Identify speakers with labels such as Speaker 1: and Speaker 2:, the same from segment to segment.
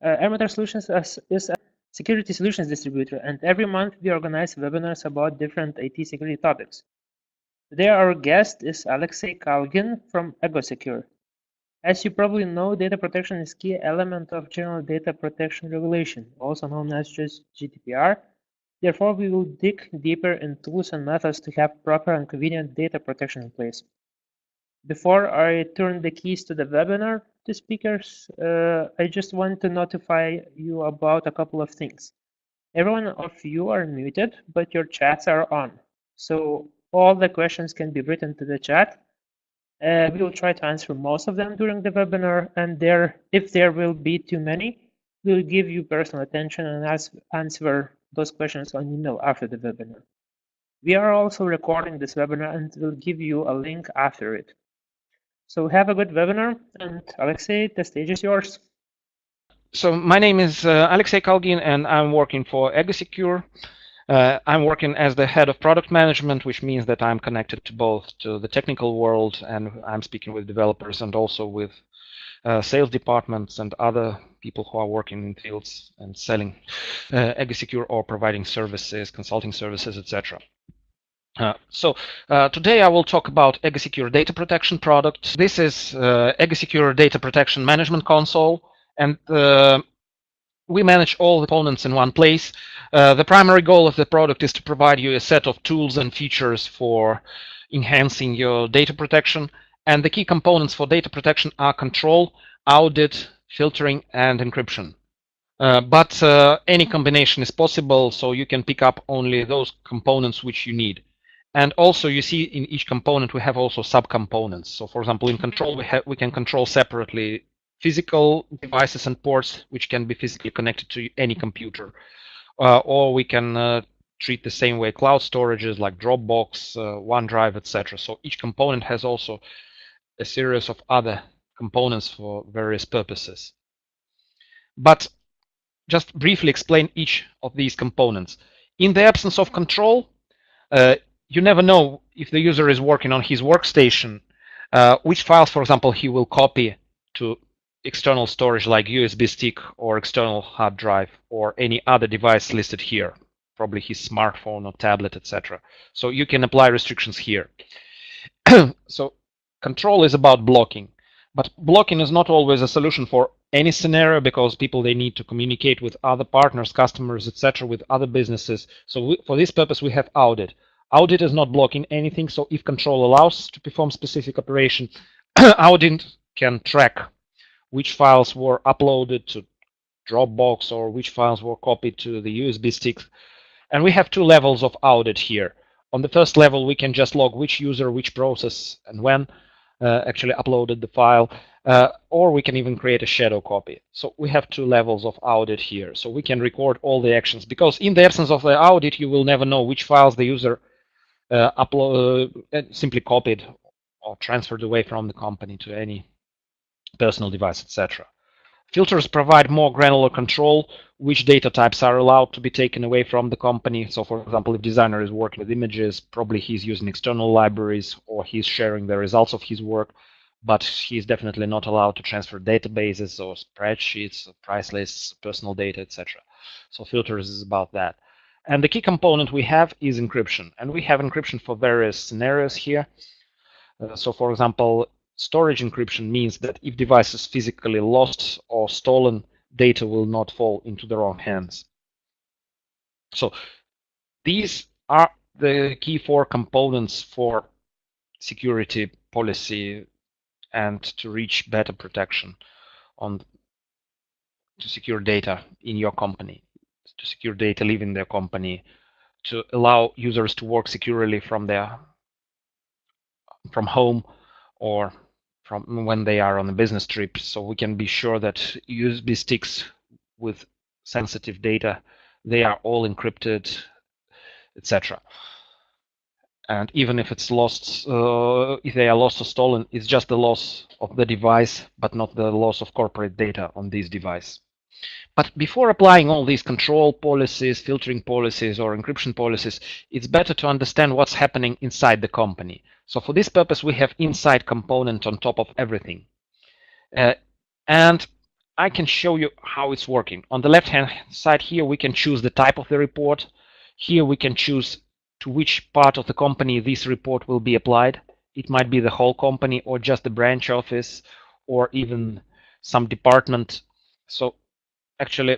Speaker 1: Hermitage Solutions is a security solutions distributor, and every month we organize webinars about different IT security topics. Today our guest is Alexey Kalgin from Egosecure. As you probably know, data protection is a key element of General Data Protection Regulation, also known as just GDPR. Therefore, we will dig deeper in tools and methods to have proper and convenient data protection in place. Before I turn the keys to the webinar to speakers, I just want to notify you about a couple of things. Everyone of you are muted, but your chats are on. So all the questions can be written to the chat. We will try to answer most of them during the webinar, and if there will be too many, we'll give you personal attention and answer those questions on email after the webinar. We are also recording this webinar and will give you a link after it. So have a good webinar, and Alexey, the stage is yours.
Speaker 2: So my name is Alexey Kalgin, and I'm working for Egosecure. I'm working as the head of product management, which means that I'm connected to both to the technical world, and I'm speaking with developers and also with sales departments and other people who are working in fields and selling Egosecure or providing services, consulting services, etc. Today I will talk about Egosecure data protection product. This is Egosecure data protection management console, and we manage all the components in one place. The primary goal of the product is to provide you a set of tools and features for enhancing your data protection. And the key components for data protection are control, audit, filtering, and encryption. But any combination is possible, so you can pick up only those components which you need. And also, you see in each component we have also subcomponents. So, for example, in control we can control separately physical devices and ports which can be physically connected to any computer, or we can treat the same way cloud storages like Dropbox, OneDrive, etc. So each component has also a series of other components for various purposes. But just briefly explain each of these components. In the absence of control, you never know if the user is working on his workstation, which files, for example, he will copy to external storage like USB stick or external hard drive or any other device listed here, probably his smartphone or tablet, etc. So you can apply restrictions here. So control is about blocking, but blocking is not always a solution for any scenario, because people, they need to communicate with other partners, customers, etc., with other businesses. So for this purpose we have audit. Audit is not blocking anything, so if control allows to perform specific operation, audit can track which files were uploaded to Dropbox or which files were copied to the USB stick. And we have two levels of audit here. On the first level, we can just log which user, which process, and when actually uploaded the file, or we can even create a shadow copy. So we have two levels of audit here. So we can record all the actions, because in the absence of the audit, you will never know which files the user simply copied or transferred away from the company to any personal device, etc. Filters provide more granular control, which data types are allowed to be taken away from the company. So, for example, if designer is working with images, probably he's using external libraries or he's sharing the results of his work, but he's definitely not allowed to transfer databases or spreadsheets, or price lists, personal data, etc. So filters is about that. And the key component we have is encryption. And we have encryption for various scenarios here. So, for example, storage encryption means that if device is physically lost or stolen, data will not fall into the wrong hands. So these are the key four components for security policy and to reach better protection to secure data in your company, to secure data leaving their company, to allow users to work securely from home or from when they are on a business trip, so we can be sure that USB sticks with sensitive data, they are all encrypted, etc. And even if it's lost, if they are lost or stolen, it's just the loss of the device, but not the loss of corporate data on this device. But before applying all these control policies, filtering policies, or encryption policies, it's better to understand what's happening inside the company. So for this purpose, we have inside component on top of everything. And I can show you how it's working. On the left-hand side here, we can choose the type of the report. Here we can choose to which part of the company this report will be applied. It might be the whole company or just the branch office or even some department. So actually,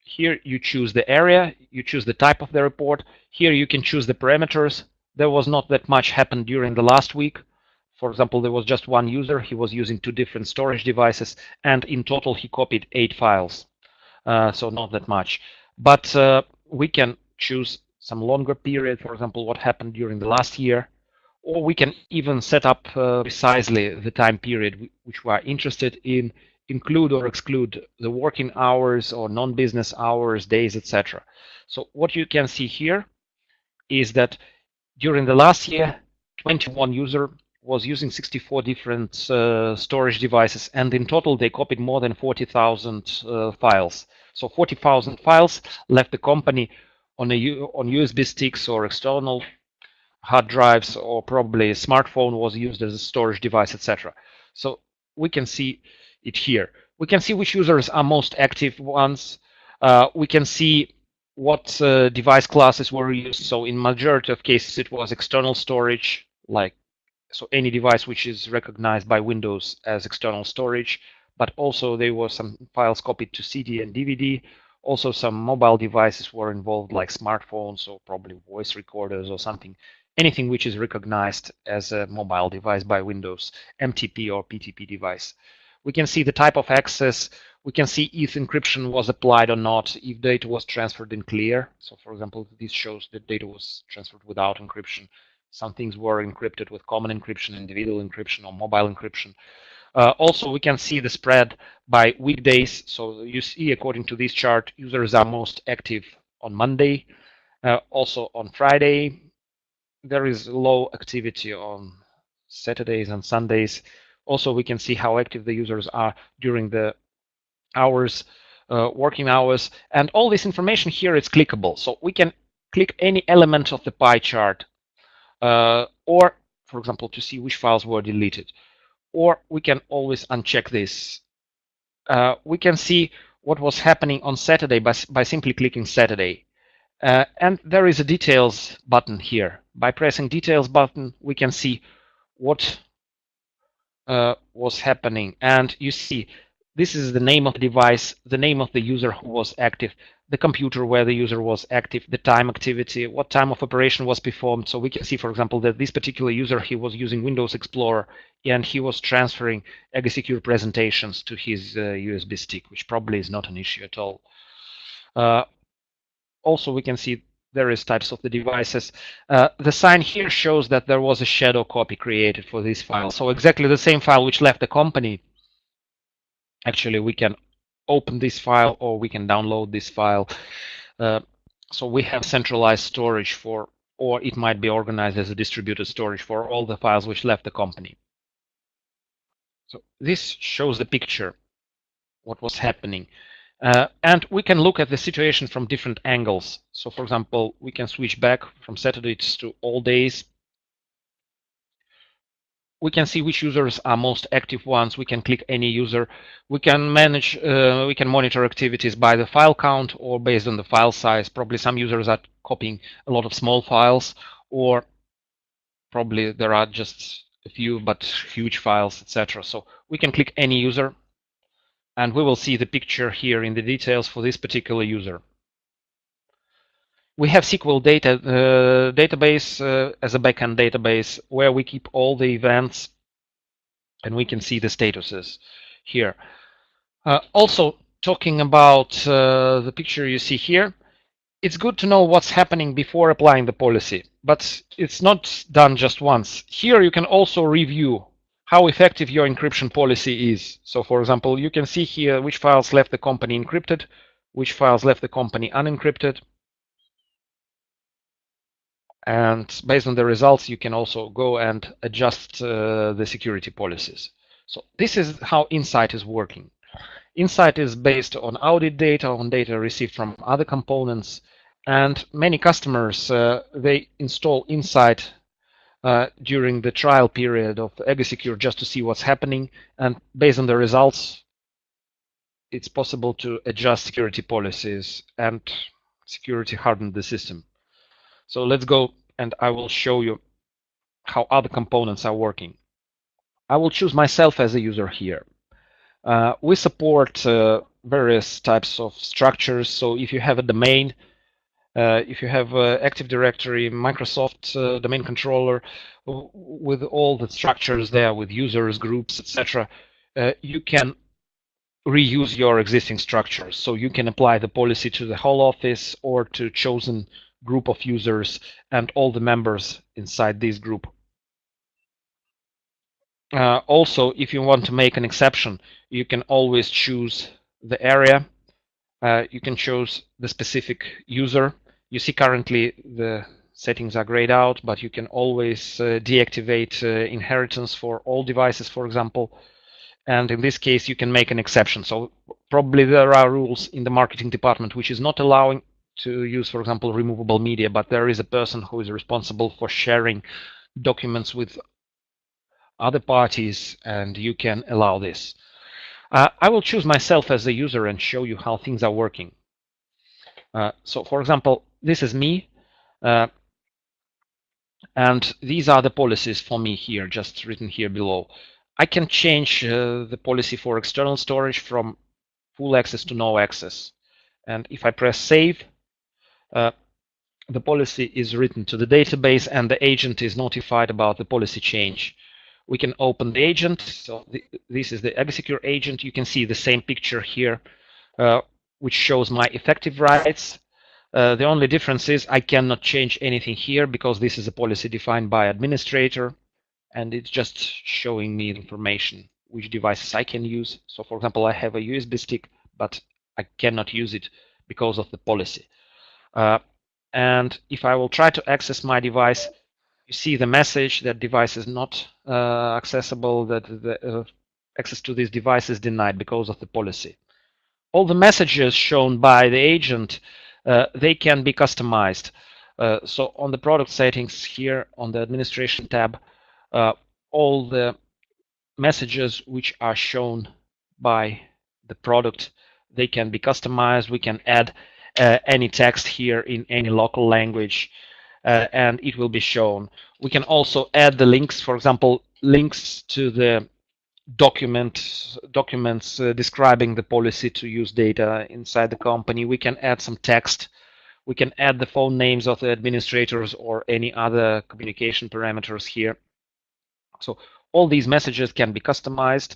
Speaker 2: here you choose the area, you choose the type of the report. Here you can choose the parameters. There was not that much happened during the last week. For example, there was just one user. He was using 2 different storage devices, and in total he copied 8 files. So not that much. But we can choose some longer period, for example, what happened during the last year, or we can even set up precisely the time period which we are interested in, include or exclude the working hours or non-business hours, days, etc. So what you can see here is that during the last year, 21 users was using 64 different storage devices, and in total they copied more than 40,000 files. So 40,000 files left the company on USB sticks or external hard drives, or probably a smartphone was used as a storage device, etc. So we can see it here. We can see which users are most active ones. We can see what device classes were used. So in majority of cases, it was external storage, so any device which is recognized by Windows as external storage, but also there were some files copied to CD and DVD. Also some mobile devices were involved, like smartphones or probably voice recorders or something, anything which is recognized as a mobile device by Windows, MTP or PTP device. We can see the type of access. We can see if encryption was applied or not, if data was transferred in clear. So for example, this shows that data was transferred without encryption. Some things were encrypted with common encryption, individual encryption, or mobile encryption. Also, we can see the spread by weekdays. So you see, according to this chart, users are most active on Monday. Also on Friday, there is low activity on Saturdays and Sundays. Also, we can see how active the users are during the hours, working hours. And all this information here is clickable. So we can click any element of the pie chart. Or, for example, to see which files were deleted. Or we can always uncheck this. We can see what was happening on Saturday by simply clicking Saturday. And there is a details button here. By pressing details button, we can see what was happening. And you see, this is the name of the device, the name of the user who was active, the computer where the user was active, the time activity, what time of operation was performed. So we can see, for example, that this particular user, he was using Windows Explorer, and he was transferring Egosecure presentations to his USB stick, which probably is not an issue at all. Also, we can see various types of the devices. The sign here shows that there was a shadow copy created for this file. So exactly the same file which left the company. Actually, we can open this file or we can download this file. So we have centralized storage for, or it might be organized as a distributed storage for all the files which left the company. So this shows the picture, what was happening. And we can look at the situation from different angles. So for example, we can switch back from Saturdays to all days. We can see which users are most active ones. We can click any user. We can manage, we can monitor activities by the file count or based on the file size. Probably some users are copying a lot of small files, or probably there are just a few but huge files, etc. So we can click any user, and we will see the picture here in the details for this particular user. We have SQL database as a backend database where we keep all the events, and we can see the statuses here. Also, talking about the picture you see here, it's good to know what's happening before applying the policy, but it's not done just once. Here you can also review how effective your encryption policy is. So for example, you can see here which files left the company encrypted, which files left the company unencrypted. And based on the results, you can also go and adjust the security policies. So this is how Insight is working. Insight is based on audit data, on data received from other components, and many customers, they install Insight during the trial period of Egosecure just to see what's happening, and based on the results, it's possible to adjust security policies and security harden the system. So let's go and I will show you how other components are working. I will choose myself as a user here. We support various types of structures. So if you have a domain, if you have Active Directory, Microsoft domain controller, with all the structures there, with users, groups, etc., you can reuse your existing structures. So you can apply the policy to the whole office or to chosen group of users and all the members inside this group. Also, if you want to make an exception, you can always choose the area. You can choose the specific user. You see currently the settings are grayed out, but you can always deactivate inheritance for all devices, for example. And in this case, you can make an exception. So probably there are rules in the marketing department which is not allowing to use, for example, removable media, but there is a person who is responsible for sharing documents with other parties, and you can allow this. I will choose myself as a user and show you how things are working. So, for example, this is me, and these are the policies for me here, just written here below. I can change the policy for external storage from full access to no access. And if I press save, the policy is written to the database and the agent is notified about the policy change. We can open the agent. So this is the Egosecure agent. You can see the same picture here, which shows my effective rights. The only difference is I cannot change anything here because this is a policy defined by administrator, and it's just showing me information, which devices I can use. So for example, I have a USB stick, but I cannot use it because of the policy. And if I will try to access my device, you see the message that device is not accessible, that the access to this device is denied because of the policy. All the messages shown by the agent, they can be customized. So on the product settings here on the administration tab, all the messages which are shown by the product, they can be customized. We can add any text here in any local language, and it will be shown. We can also add the links, for example, links to the documents describing the policy to use data inside the company. We can add some text. We can add the phone names of the administrators or any other communication parameters here. So all these messages can be customized,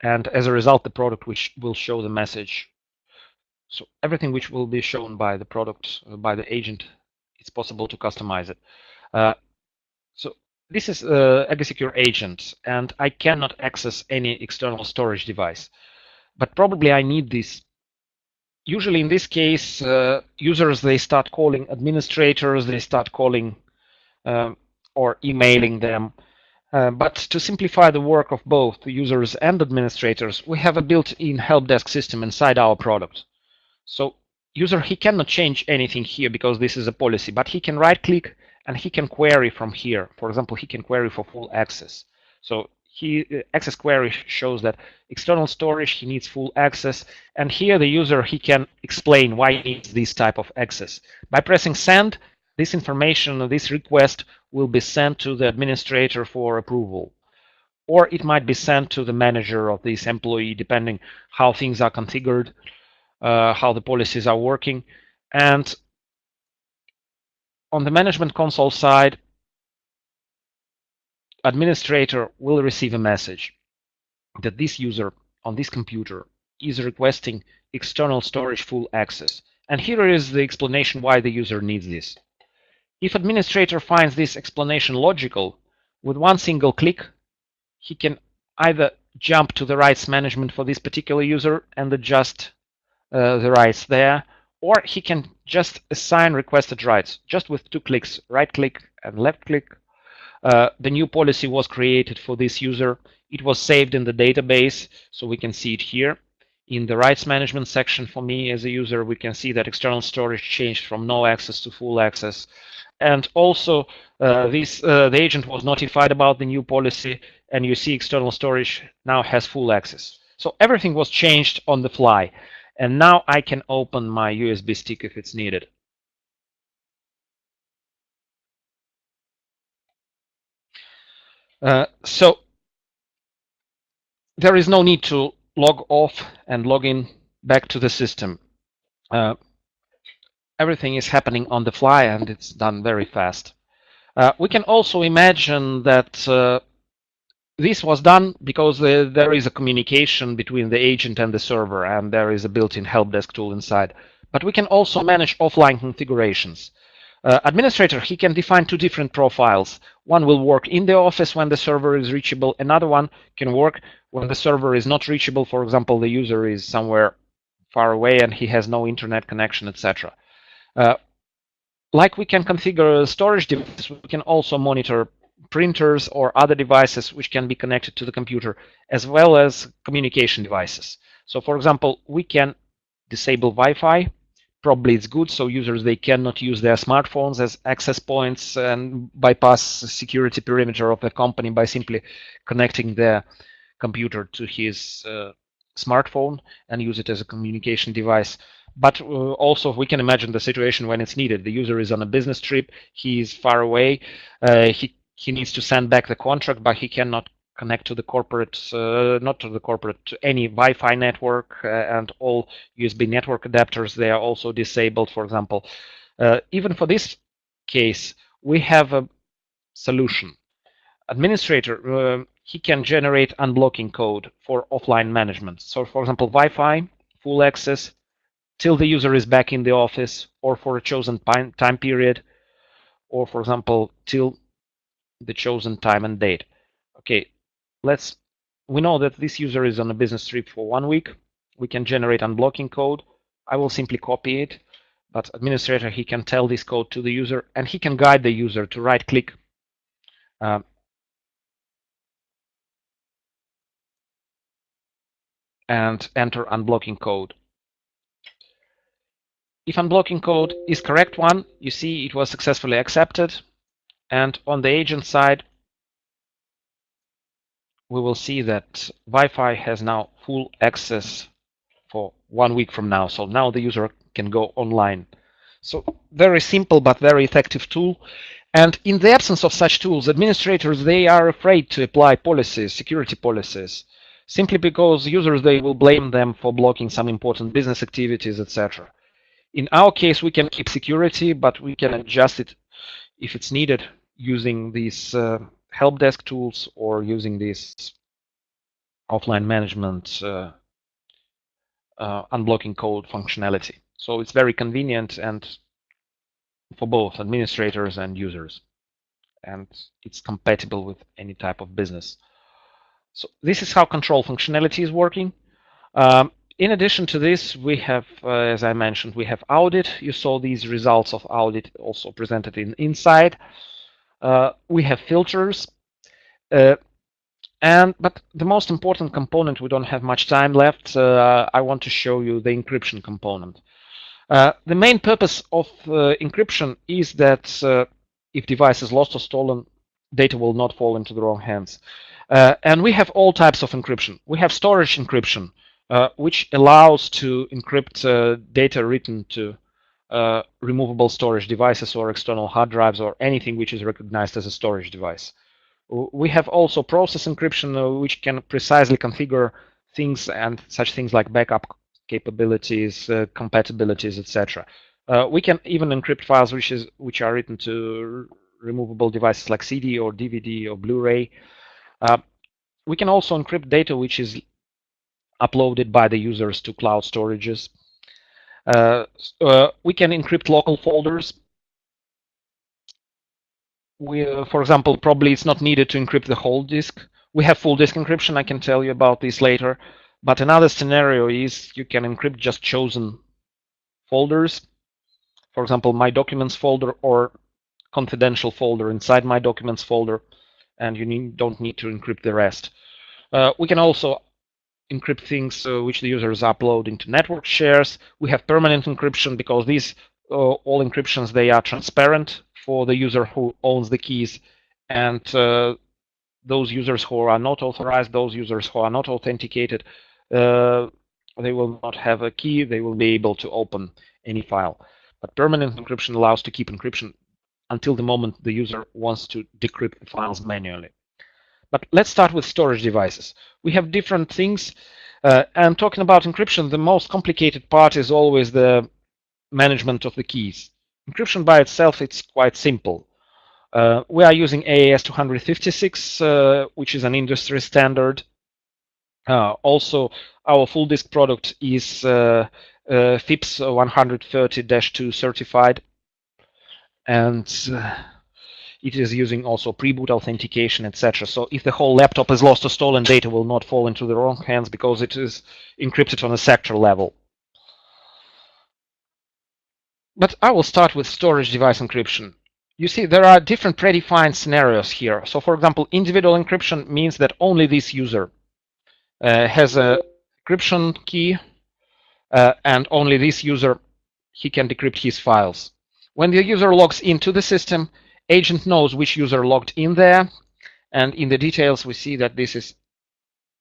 Speaker 2: and as a result, the product which will show the message. So everything which will be shown by the product, by the agent, it's possible to customize it. So this is Egosecure agent, and I cannot access any external storage device, but probably I need this. Usually in this case, users, they start calling administrators, they start calling or emailing them. But to simplify the work of both the users and administrators, we have a built-in help desk system inside our product. So user, he cannot change anything here because this is a policy, but he can right-click and he can query from here. For example, he can query for full access. So access query shows that external storage, he needs full access. And here the user, he can explain why he needs this type of access. By pressing send, this information, this request will be sent to the administrator for approval. Or it might be sent to the manager of this employee, depending how things are configured, how the policies are working. And on the management console side, administrator will receive a message that this user on this computer is requesting external storage full access. And here is the explanation why the user needs this. If administrator finds this explanation logical, with one single click, he can either jump to the rights management for this particular user and adjust the rights there, or he can just assign requested rights just with 2 clicks, right click and left click. The new policy was created for this user. It was saved in the database, so we can see it here. In the rights management section, for me as a user, we can see that external storage changed from no access to full access. And also, the agent was notified about the new policy, and you see external storage now has full access. So everything was changed on the fly. And now I can open my USB stick if it's needed. So there is no need to log off and log in back to the system. Everything is happening on the fly, and it's done very fast. We can also imagine that this was done because there is a communication between the agent and the server, and there is a built-in help desk tool inside. But we can also manage offline configurations. Administrator, he can define two different profiles. One will work in the office when the server is reachable. Another one can work when the server is not reachable. For example, the user is somewhere far away and he has no internet connection, etc. Like we can configure storage devices, we can also monitor printers or other devices which can be connected to the computer, as well as communication devices. So for example, we can disable Wi-Fi. Probably it's good, so users, they cannot use their smartphones as access points and bypass the security perimeter of the company by simply connecting their computer to his smartphone and use it as a communication device. But also we can imagine the situation when it's needed. The user is on a business trip, he is far away, he needs to send back the contract, but he cannot connect to the corporate, not to the corporate, to any Wi-Fi network, and all USB network adapters, they are also disabled, for example. Even for this case, we have a solution. Administrator, he can generate unblocking code for offline management. So for example, Wi-Fi, full access, till the user is back in the office, or for a chosen time period, or for example, till the chosen time and date. Okay, we know that this user is on a business trip for 1 week. We can generate unblocking code. I will simply copy it, but administrator, he can tell this code to the user, and he can guide the user to right-click and enter unblocking code. If unblocking code is correct one, you see it was successfully accepted. And on the agent side, we will see that Wi-Fi has now full access for 1 week from now. So now the user can go online. So very simple but very effective tool. And in the absence of such tools, administrators, they are afraid to apply policies, security policies, simply because users, they will blame them for blocking some important business activities, etc. In our case, we can keep security, but we can adjust it if it's needed using these help desk tools or using this offline management unblocking code functionality. So it's very convenient and for both administrators and users, and it's compatible with any type of business. So this is how control functionality is working. In addition to this, we have, as I mentioned, we have audit. You saw these results of audit also presented inside. We have filters. But the most important component, we don't have much time left. I want to show you the encryption component. The main purpose of encryption is that if device is lost or stolen, data will not fall into the wrong hands. And we have all types of encryption. We have storage encryption, which allows to encrypt data written to removable storage devices or external hard drives or anything which is recognized as a storage device. We have also process encryption, which can precisely configure things, and such things like backup capabilities, compatibilities, etc. We can even encrypt files which are written to removable devices like CD or DVD or Blu-ray. We can also encrypt data which is uploaded by the users to cloud storages. We can encrypt local folders. For example, probably it's not needed to encrypt the whole disk. We have full disk encryption. I can tell you about this later. But another scenario is you can encrypt just chosen folders. For example, my documents folder or confidential folder inside my documents folder, and you don't need to encrypt the rest. We can also encrypt things which the users upload into network shares. We have permanent encryption because these all encryptions, they are transparent for the user who owns the keys, and those users who are not authorized, those users who are not authenticated, they will not have a key. They will be able to open any file. But permanent encryption allows to keep encryption until the moment the user wants to decrypt the files manually. But let's start with storage devices. We have different things. And talking about encryption, the most complicated part is always the management of the keys. Encryption by itself, it's quite simple. We are using AES 256, which is an industry standard. Also, our full disk product is FIPS 130-2 certified, and it is using also pre-boot authentication, etc. So if the whole laptop is lost or stolen, data will not fall into the wrong hands because it is encrypted on a sector level. But I will start with storage device encryption. You see, there are different predefined scenarios here. So for example, individual encryption means that only this user has a encryption key, and only this user, he can decrypt his files. When the user logs into the system, agent knows which user logged in there, and in the details we see that this is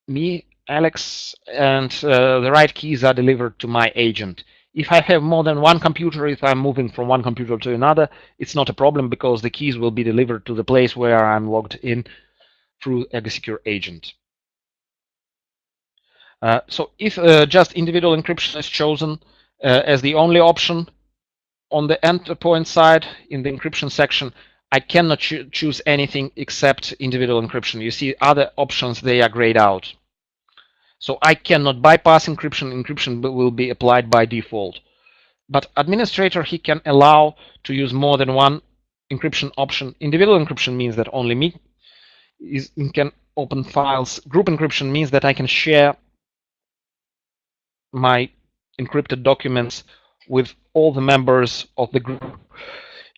Speaker 2: me, Alex, and the right keys are delivered to my agent. If I have more than one computer, if I'm moving from one computer to another, it's not a problem because the keys will be delivered to the place where I'm logged in through Egosecure agent. So if just individual encryption is chosen as the only option on the endpoint side in the encryption section, I cannot choose anything except individual encryption. You see other options, they are grayed out. So I cannot bypass encryption. Encryption will be applied by default. But administrator, he can allow to use more than one encryption option. Individual encryption means that only me can open files. Group encryption means that I can share my encrypted documents with all the members of the group.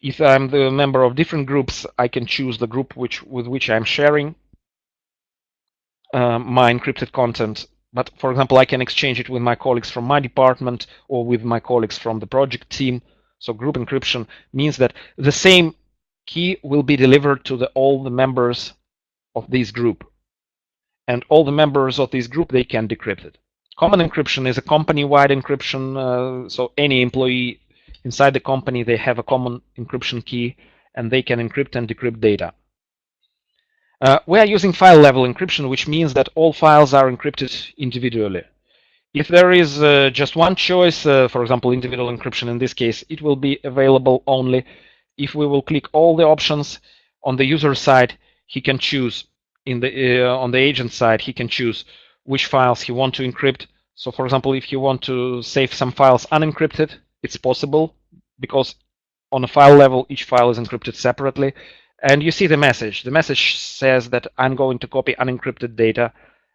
Speaker 2: If I'm the member of different groups, I can choose the group with which I'm sharing my encrypted content. But for example, I can exchange it with my colleagues from my department or with my colleagues from the project team. So group encryption means that the same key will be delivered to all the members of this group. And all the members of this group, they can decrypt it. Common encryption is a company-wide encryption. So any employee inside the company, they have a common encryption key, and they can encrypt and decrypt data. We are using file-level encryption, which means that all files are encrypted individually. If there is just one choice, for example, individual encryption in this case, it will be available only if we will click all the options on the user side. He can choose on the agent side, he can choose which files he wants to encrypt. So for example, if you want to save some files unencrypted, it's possible because on a file level, each file is encrypted separately. And you see the message. The message says that I'm going to copy unencrypted data,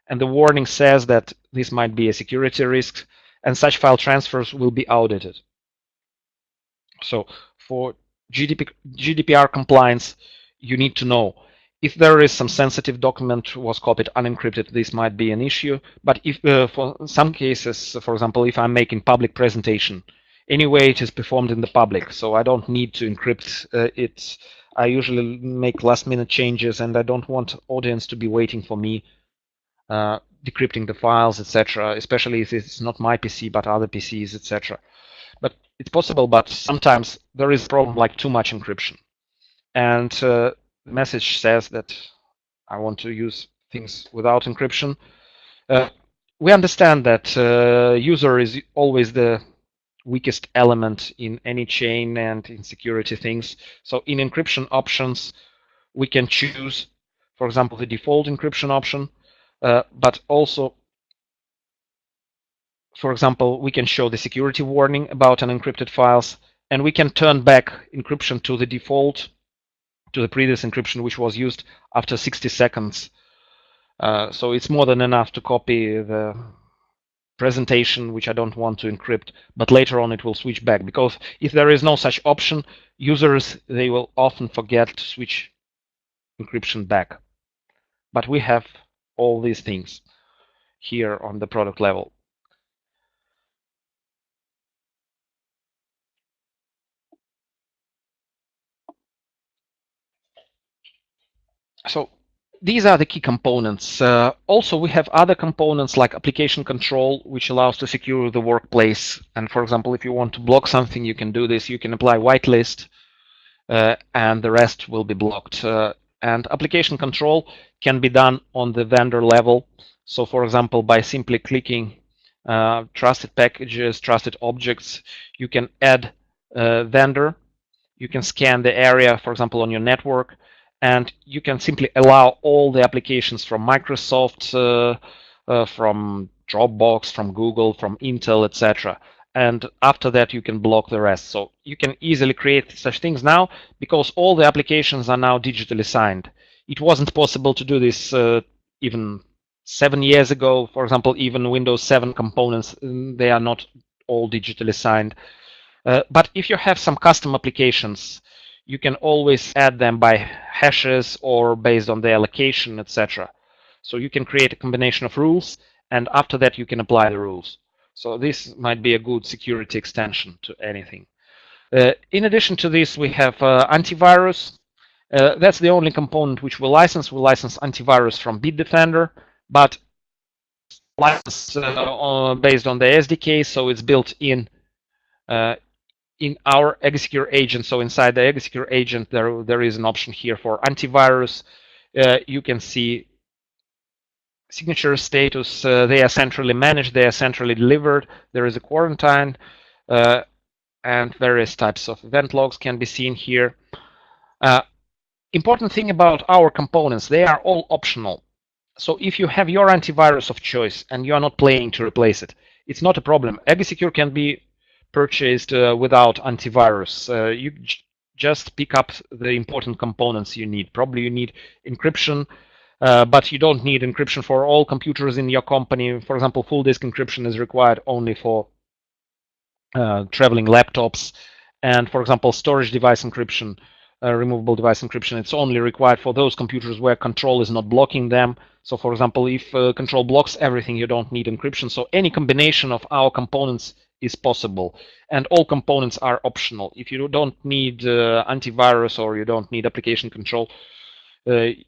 Speaker 2: and the warning says that this might be a security risk, and such file transfers will be audited. So for GDPR compliance, you need to know if there is some sensitive document was copied unencrypted, this might be an issue. But if for some cases, for example, if I'm making public presentation, anyway it is performed in the public, so I don't need to encrypt it. I usually make last-minute changes, and I don't want audience to be waiting for me decrypting the files, etc. Especially if it's not my PC but other PCs, etc. But it's possible, but sometimes there is a problem like too much encryption, and the message says that I want to use things without encryption. We understand that user is always the weakest element in any chain and in security things. So in encryption options, we can choose, for example, the default encryption option, but also, for example, we can show the security warning about unencrypted files, and we can turn back encryption to the default, to the previous encryption which was used after 60 seconds. So it's more than enough to copy the presentation which I don't want to encrypt, but later on it will switch back, because if there is no such option, users, they will often forget to switch encryption back. But we have all these things here on the product level. So these are the key components. Also, we have other components like application control, which allows to secure the workplace. And for example, if you want to block something, you can do this. You can apply whitelist, and the rest will be blocked. And application control can be done on the vendor level. So for example, by simply clicking trusted packages, trusted objects, you can add a vendor. You can scan the area, for example, on your network, and you can simply allow all the applications from Microsoft, from Dropbox, from Google, from Intel, etc. And after that, you can block the rest. So you can easily create such things now because all the applications are now digitally signed. It wasn't possible to do this even 7 years ago. For example, even Windows 7 components, they are not all digitally signed. But if you have some custom applications, you can always add them by hashes or based on the allocation, etc. So you can create a combination of rules, and after that you can apply the rules. So this might be a good security extension to anything. In addition to this, we have antivirus. That's the only component which we license. We license antivirus from Bitdefender, but license based on the SDK, so it's built in our Egosecure agent. So inside the Egosecure agent, there is an option here for antivirus. You can see signature status. They are centrally managed. They are centrally delivered. There is a quarantine, and various types of event logs can be seen here. Important thing about our components, they are all optional. So if you have your antivirus of choice and you are not planning to replace it, it's not a problem. Egosecure can be purchased without antivirus. You just pick up the important components you need. Probably you need encryption, but you don't need encryption for all computers in your company. For example, full disk encryption is required only for traveling laptops. And for example, storage device encryption, removable device encryption, it's only required for those computers where control is not blocking them. So for example, if control blocks everything, you don't need encryption. So any combination of our components is possible, and all components are optional. If you don't need antivirus or you don't need application control, the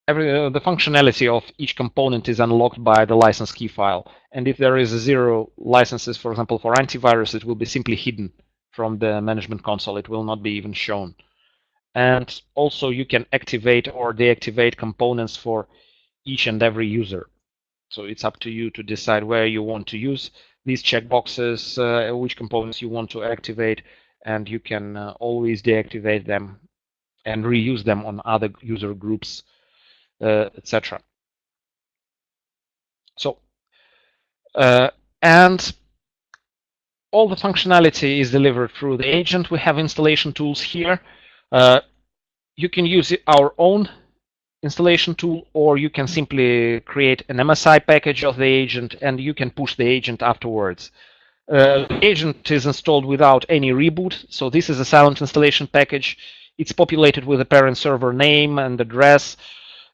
Speaker 2: functionality of each component is unlocked by the license key file. And if there is 0 licenses, for example, for antivirus, it will be simply hidden from the management console. It will not be even shown. And also you can activate or deactivate components for each and every user. So it's up to you to decide where you want to use these checkboxes, which components you want to activate, and you can always deactivate them and reuse them on other user groups, etc. So, and all the functionality is delivered through the agent. We have installation tools here. You can use our own installation tool, or you can simply create an MSI package of the agent and you can push the agent afterwards. The agent is installed without any reboot, so this is a silent installation package. It's populated with a parent server name and address.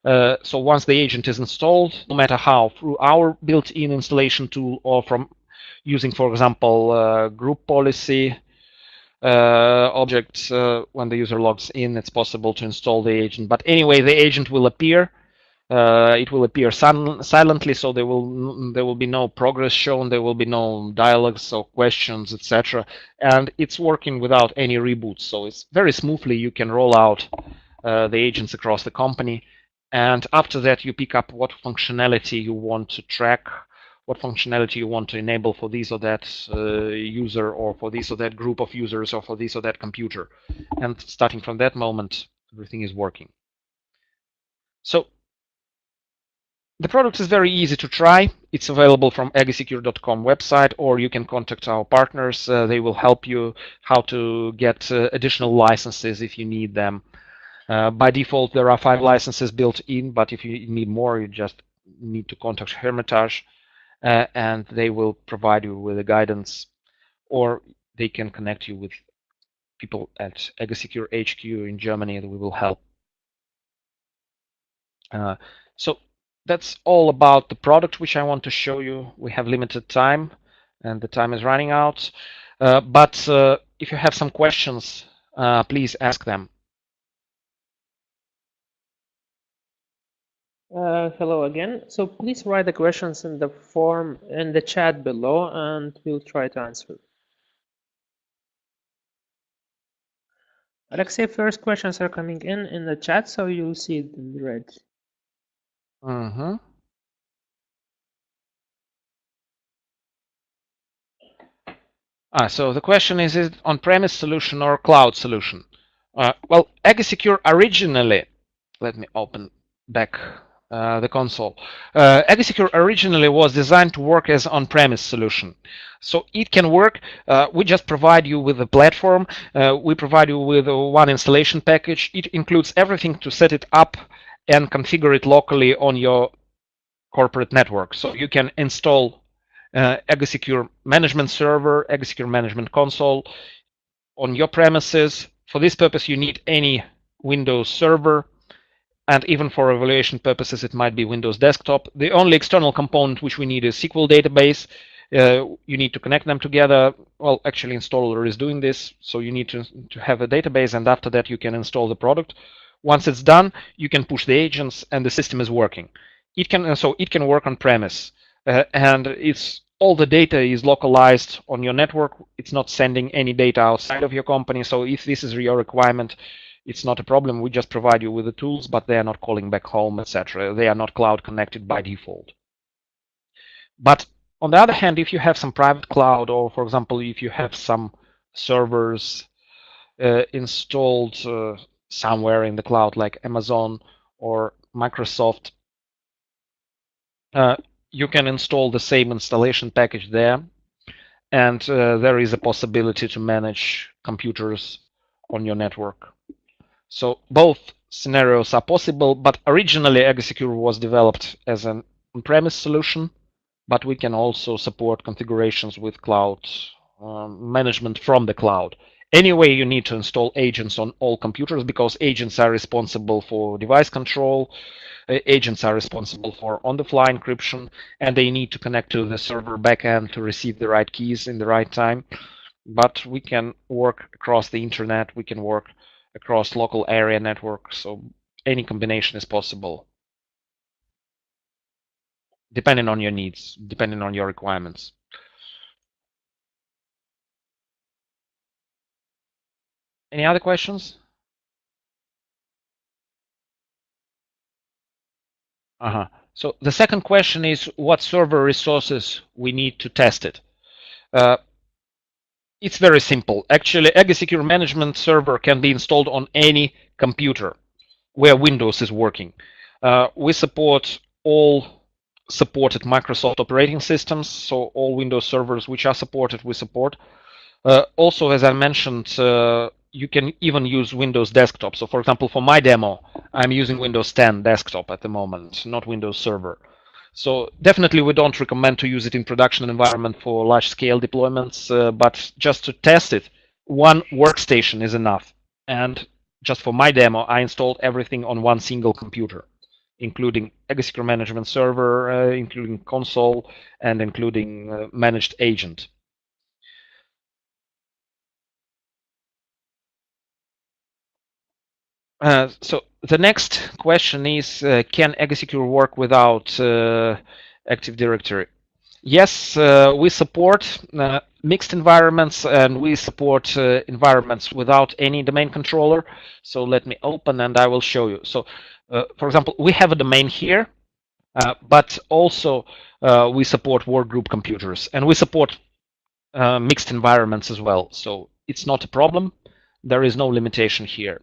Speaker 2: So once the agent is installed, no matter how, through our built-in installation tool or from using, for example, group policy object, when the user logs in, it's possible to install the agent. But anyway, the agent will appear. It will appear silently, so there will be no progress shown. There will be no dialogues or questions, etc. And it's working without any reboots, so it's very smoothly. You can roll out the agents across the company, and after that, you pick up what functionality you want to track, what functionality you want to enable for this or that user, or for this or that group of users, or for this or that computer. And starting from that moment, everything is working. So the product is very easy to try. It's available from egosecure.com website, or you can contact our partners. They will help you how to get additional licenses if you need them. By default, there are 5 licenses built in, but if you need more, you just need to contact Hermitage. And they will provide you with a guidance, or they can connect you with people at Egosecure HQ in Germany that we will help. So that's all about the product which I want to show you. We have limited time and the time is running out. But if you have some questions, please ask them.
Speaker 1: Hello again. So please write the questions in the form in the chat below, and we'll try to answer. Alexey, first questions are coming in the chat, so you'll see it in red.
Speaker 2: Mm-hmm. So the question is it on-premise solution or cloud solution? Well, Egosecure originally, let me open back the console. Egosecure originally was designed to work as on-premise solution. So it can work. We just provide you with a platform. We provide you with one installation package. It includes everything to set it up and configure it locally on your corporate network. So you can install Egosecure management server, Egosecure management console on your premises. For this purpose, you need any Windows server, and even for evaluation purposes, it might be Windows desktop. The only external component which we need is SQL database. You need to connect them together. Well, actually, installer is doing this, so you need to have a database, and after that, you can install the product. Once it's done, you can push the agents, and the system is working. It can work on premise, and it's all the data is localized on your network. It's not sending any data outside of your company. So if this is your requirement, it's not a problem. We just provide you with the tools, but they are not calling back home, etc. They are not cloud connected by default. But on the other hand, if you have some private cloud, or for example, if you have some servers installed somewhere in the cloud, like Amazon or Microsoft, you can install the same installation package there, and there is a possibility to manage computers on your network. So both scenarios are possible, but originally Egosecure was developed as an on-premise solution, but we can also support configurations with cloud management from the cloud. Anyway, you need to install agents on all computers because agents are responsible for device control, agents are responsible for on-the-fly encryption, and they need to connect to the server backend to receive the right keys in the right time. But we can work across the internet, we can work across local area networks, so any combination is possible, depending on your needs, depending on your requirements. Any other questions? So the second question is what server resources we need to test it. It's very simple. Actually, Egosecure management server can be installed on any computer where Windows is working. We support all supported Microsoft operating systems, so all Windows servers which are supported, we support. Also, as I mentioned, you can even use Windows desktop. So for example, for my demo, I'm using Windows 10 desktop at the moment, not Windows Server. So definitely we don't recommend to use it in production environment for large-scale deployments, but just to test it, one workstation is enough. And just for my demo, I installed everything on one single computer, including Egosecure management server, including console, and including managed agent. So the next question is, can Egosecure work without Active Directory? Yes, we support mixed environments, and we support environments without any domain controller. So let me open and I will show you. So for example, we have a domain here, but also we support workgroup computers, and we support mixed environments as well. So it's not a problem. There is no limitation here.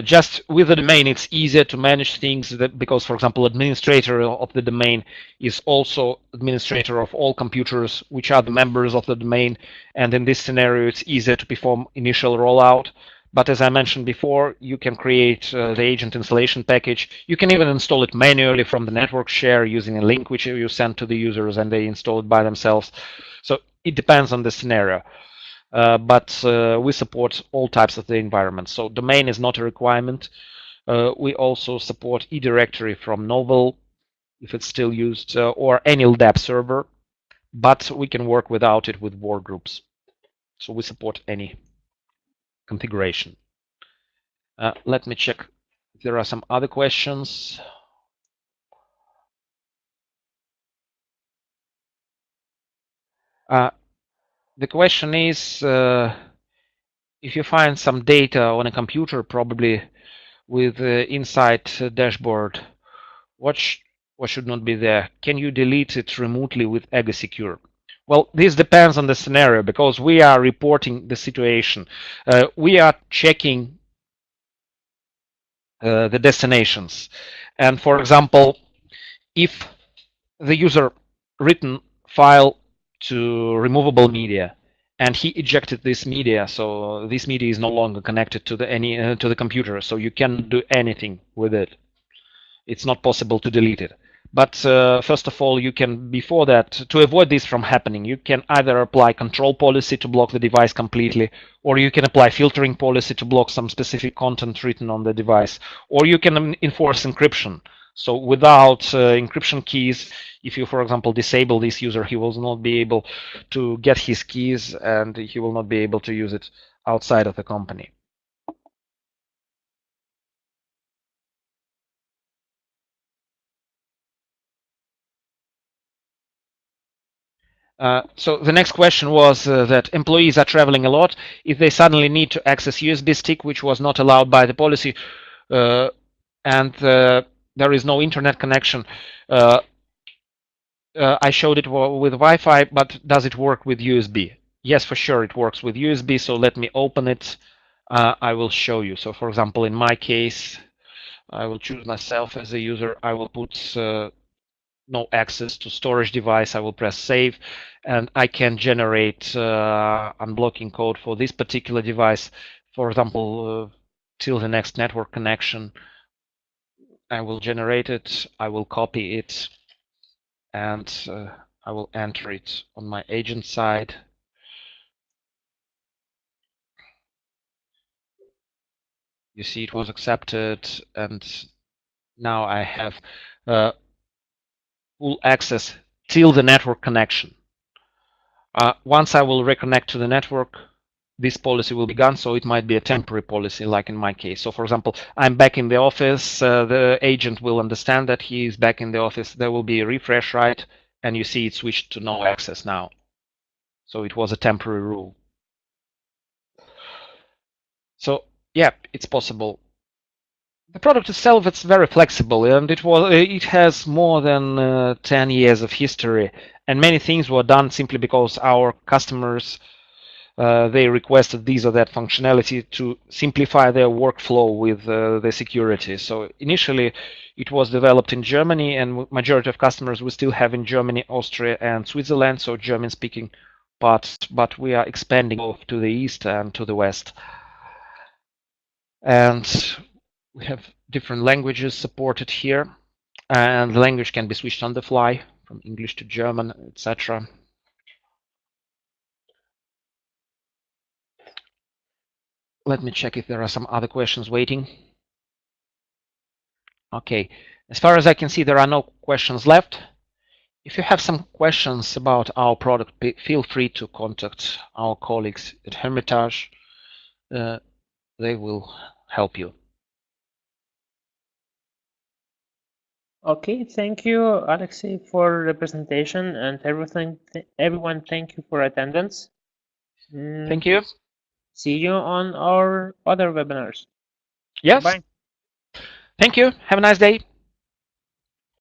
Speaker 2: Just with the domain, it's easier to manage things because, for example, administrator of the domain is also administrator of all computers, which are the members of the domain. And in this scenario, it's easier to perform initial rollout. But as I mentioned before, you can create the agent installation package. You can even install it manually from the network share using a link which you send to the users, and they install it by themselves. So it depends on the scenario. But we support all types of the environments. So domain is not a requirement. We also support eDirectory from Novell, if it's still used, or any LDAP server, but we can work without it with workgroups. So we support any configuration. Let me check if there are some other questions. The question is, if you find some data on a computer, probably with inside dashboard, what should not be there? Can you delete it remotely with Egosecure? Well, this depends on the scenario, because we are reporting the situation. We are checking the destinations. And for example, if the user written file to removable media and he ejected this media, so this media is no longer connected to the computer, so you can't do anything with it. It's not possible to delete it. But first of all, you can, before that, to avoid this from happening, you can either apply control policy to block the device completely, or you can apply filtering policy to block some specific content written on the device, or you can enforce encryption. So without encryption keys, if you, for example, disable this user, he will not be able to get his keys and he will not be able to use it outside of the company. So the next question was that employees are traveling a lot. If they suddenly need to access USB stick, which was not allowed by the policy, and there is no internet connection, I showed it with Wi-Fi, but does it work with USB? Yes, for sure it works with USB. So let me open it. I will show you. So for example, in my case, I will choose myself as a user. I will put no access to storage device. I will press save, and I can generate unblocking code for this particular device. For example, till the next network connection, I will generate it. I will copy it, and I will enter it on my agent side. You see it was accepted, and now I have full access till the network connection. Once I will reconnect to the network, this policy will be gone, so it might be a temporary policy, like in my case. So for example, I'm back in the office, the agent will understand that he is back in the office, there will be a refresh, right? And you see it switched to no access now. So it was a temporary rule. So yeah, it's possible. The product itself, it's very flexible, and it has more than 10 years of history, and many things were done simply because our customers they requested these or that functionality to simplify their workflow with the security. So initially it was developed in Germany, and majority of customers we still have in Germany, Austria, and Switzerland, so German-speaking parts, but we are expanding both to the east and to the west. And we have different languages supported here, and the language can be switched on the fly from English to German, etc. Let me check if there are some other questions waiting. Okay, as far as I can see, there are no questions left. If you have some questions about our product, feel free to contact our colleagues at Hermitage. They will help you.
Speaker 1: Okay, thank you, Alexey, for the presentation, and everything. Everyone, thank you for attendance.
Speaker 2: Thank you.
Speaker 1: See you on our other webinars.
Speaker 2: Yes.
Speaker 1: Bye.
Speaker 2: Thank you. Have a nice day.